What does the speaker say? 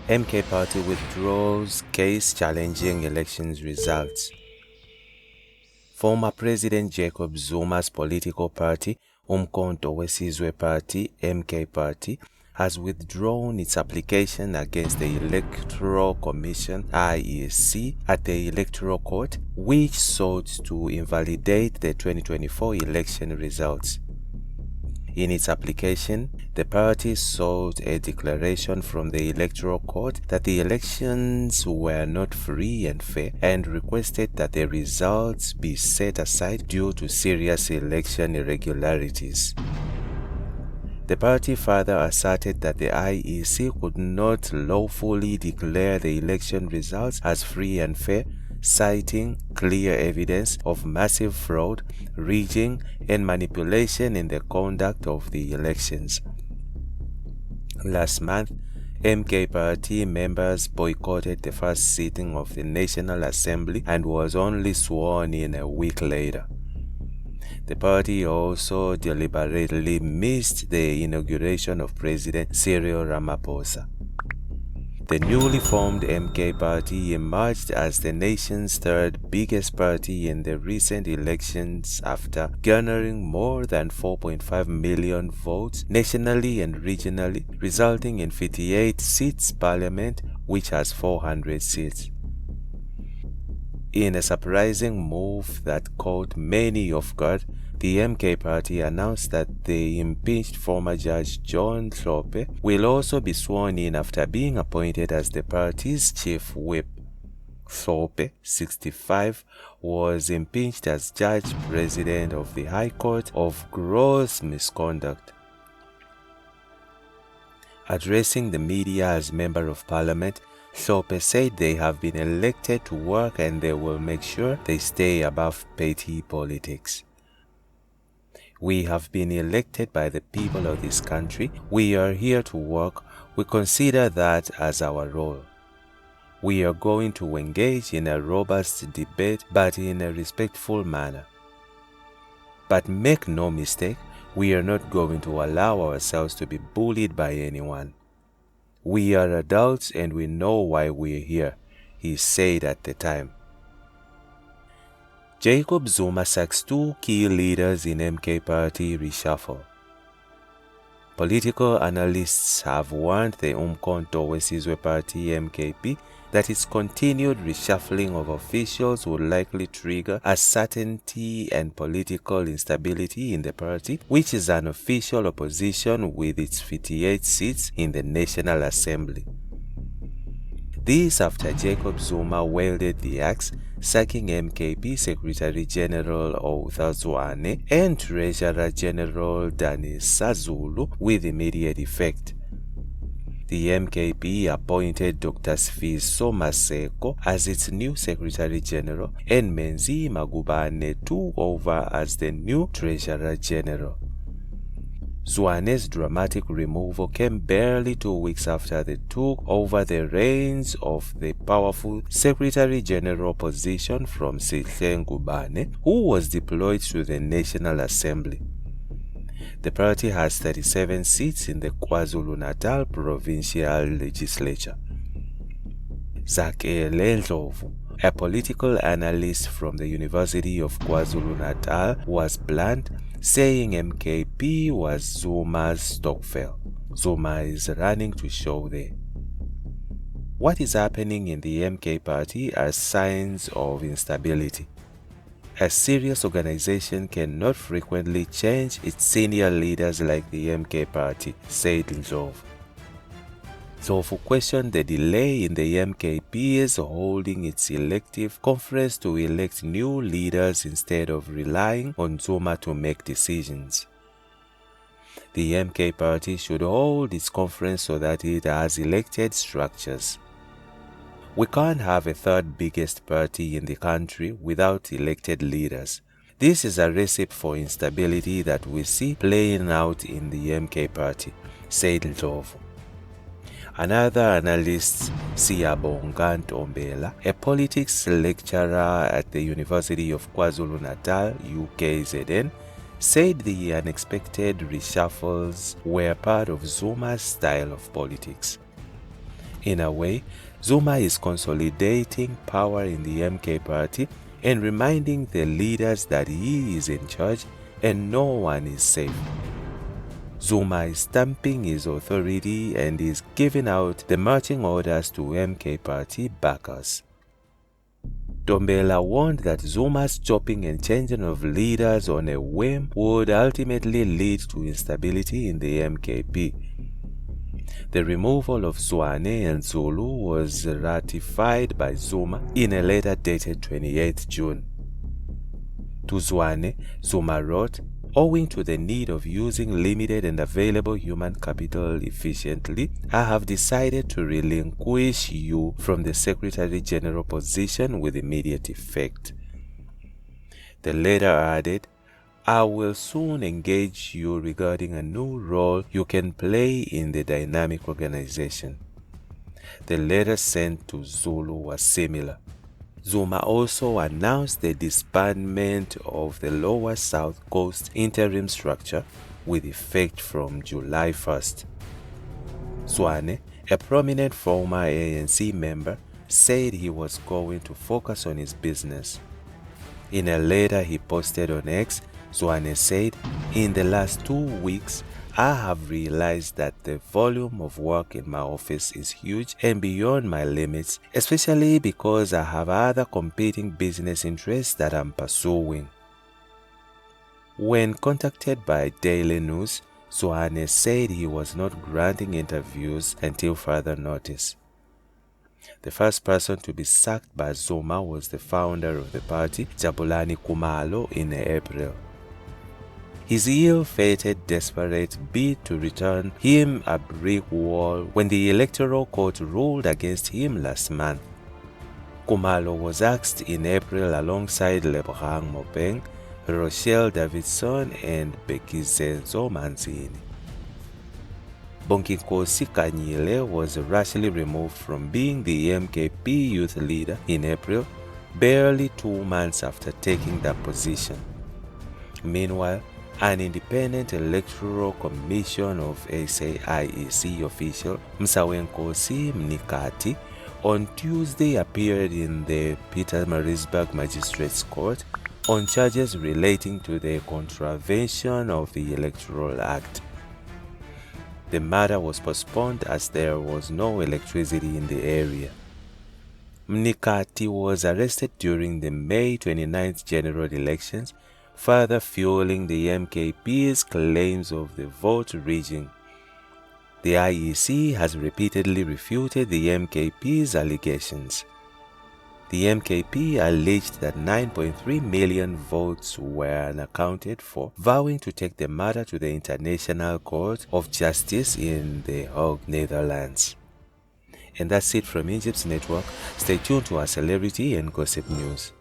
MK Party withdraws case challenging elections results. Former President Jacob Zuma's political party, uMkhonto weSizwe Party, MK Party, has withdrawn its application against the Electoral Commission, IEC, at the Electoral Court, which sought to invalidate the 2024 election results. In its application, the party sought a declaration from the Electoral Court that the elections were not free and fair, and requested that the results be set aside due to serious election irregularities. The party further asserted that the IEC could not lawfully declare the election results as free and fair, citing clear evidence of massive fraud, rigging, and manipulation in the conduct of the elections. Last month, MK Party members boycotted the first sitting of the National Assembly and was only sworn in a week later. The party also deliberately missed the inauguration of President Cyril Ramaphosa. The newly formed MK Party emerged as the nation's third biggest party in the recent elections after garnering more than 4.5 million votes nationally and regionally, resulting in 58 seats Parliament, which has 400 seats. In a surprising move that caught many off guard, the MK Party announced that the impeached former Judge John Hlophe will also be sworn in after being appointed as the party's chief whip. Hlophe, 65, was impeached as Judge President of the High Court of gross misconduct. Addressing the media as Member of Parliament, Hlophe said they have been elected to work and they will make sure they stay above petty politics. We have been elected by the people of this country. We are here to work. We consider that as our role. We are going to engage in a robust debate, but in a respectful manner. But make no mistake, we are not going to allow ourselves to be bullied by anyone. We are adults and we know why we are here, he said at the time. Jacob Zuma sacks two key leaders in MK Party reshuffle. Political analysts have warned the uMkhonto weSizwe Party MKP that its continued reshuffling of officials will likely trigger uncertainty and political instability in the party, which is an official opposition with its 58 seats in the National Assembly. This after Jacob Zuma wielded the axe, sacking MKP Secretary General withdrawn and Treasurer General Danisa Zulu with immediate effect. The MKP appointed Dr. Sifiso Maseko as its new Secretary General and Menzi Magubane took over as the new Treasurer General. Zwane's dramatic removal came barely 2 weeks after they took over the reins of the powerful Secretary General position from Sihle Ngubane, who was deployed to the National Assembly. The party has 37 seats in the KwaZulu-Natal Provincial Legislature. Zakele Ndlovu, a political analyst from the University of KwaZulu-Natal, was blunt, saying MKP was Zuma's Stokvel. Zuma is running to show there. What is happening in the MK Party are signs of instability. A serious organization cannot frequently change its senior leaders like the MK Party, said Ndlovu. Ndlovu questioned the delay in the MKP's holding its elective conference to elect new leaders instead of relying on Zuma to make decisions. The MK Party should hold its conference so that it has elected structures. We can't have a third biggest party in the country without elected leaders. This is a recipe for instability that we see playing out in the MK Party, said Ndlovu. Another analyst, Siyabonga Ntombela, a politics lecturer at the University of KwaZulu-Natal, UKZN, said the unexpected reshuffles were part of Zuma's style of politics. In a way, Zuma is consolidating power in the MK party and reminding the leaders that he is in charge and no one is safe. Zuma is stamping his authority and is giving out the marching orders to MK party backers. Dombela warned that Zuma's chopping and changing of leaders on a whim would ultimately lead to instability in the MKP. The removal of Zwane and Zulu was ratified by Zuma in a letter dated 28 June. To Zwane, Zuma wrote, "Owing to the need of using limited and available human capital efficiently, I have decided to relinquish you from the Secretary General position with immediate effect." The letter added, "I will soon engage you regarding a new role you can play in the dynamic organization." The letter sent to Zulu was similar. Zuma also announced the disbandment of the Lower South Coast interim structure with effect from July 1st. Zwane, a prominent former ANC member, said he was going to focus on his business. In a letter he posted on X, Zwane said, "In the last 2 weeks, I have realized that the volume of work in my office is huge and beyond my limits, especially because I have other competing business interests that I'm pursuing." When contacted by Daily News, Zwane said he was not granting interviews until further notice. The first person to be sacked by Zuma was the founder of the party, Jabulani Khumalo, in April. His ill-fated desperate bid to return him a brick wall when the Electoral Court ruled against him last month. Khumalo was axed in April alongside Lebogang Mopeng, Rochelle Davidson and Bekizenzo Manzini. Bonginkosi Kanyile was rashly removed from being the MKP youth leader in April, barely 2 months after taking that position. Meanwhile, an independent Electoral Commission of SAIEC official Msawenkosi Mnikati on Tuesday appeared in the Pietermaritzburg Magistrates Court on charges relating to the contravention of the Electoral Act. The matter was postponed as there was no electricity in the area. Mnikati was arrested during the May 29th general elections, further fueling the MKP's claims of the vote rigging. The IEC has repeatedly refuted the MKP's allegations. The MKP alleged that 9.3 million votes were unaccounted for, vowing to take the matter to the International Court of Justice in The Hague, Netherlands. And that's it from Egypt's network. Stay tuned to our celebrity and gossip news.